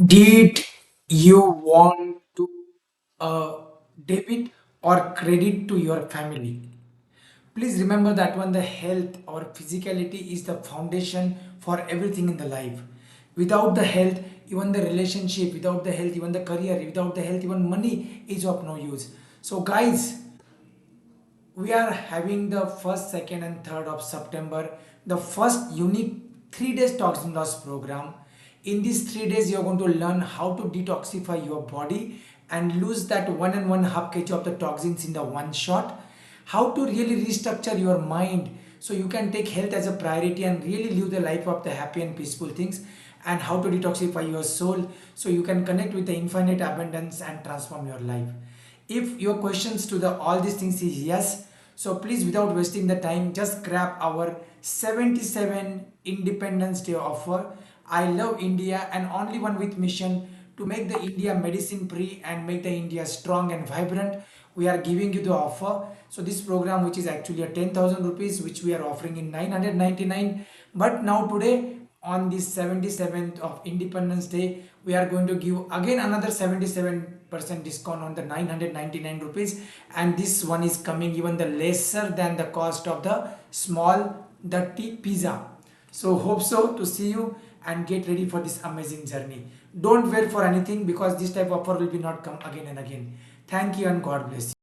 Did you want to debit or credit to your family? Please remember that one the health or physicality is the foundation for everything in the life. Without the health, even the relationship, without the health, even the career, without the health, even money is of no use. So, guys, we are having the first, second, and third of September, the first unique 3 days toxin loss program. In these 3 days, you're going to learn how to detoxify your body and lose that 1.5 kg of the toxins in the one shot. How to really restructure your mind so you can take health as a priority and really live the life of the happy and peaceful things, and how to detoxify your soul so you can connect with the infinite abundance and transform your life. If your questions to the all these things is yes, so please, without wasting the time, just grab our 77 Independence Day offer. I love India and only one with mission to make the India medicine free and make the India strong and vibrant. We are giving you the offer. So this program, which is actually a 10,000 rupees, which we are offering in 999, but now today on this 77th of Independence Day, we are going to give again another 77% discount on the 999 rupees, and this one is coming even the lesser than the cost of the small dirty pizza. So hope so to see you and get ready for this amazing journey. Don't wait for anything because this type of offer will be not come again and again. Thank you and God bless you.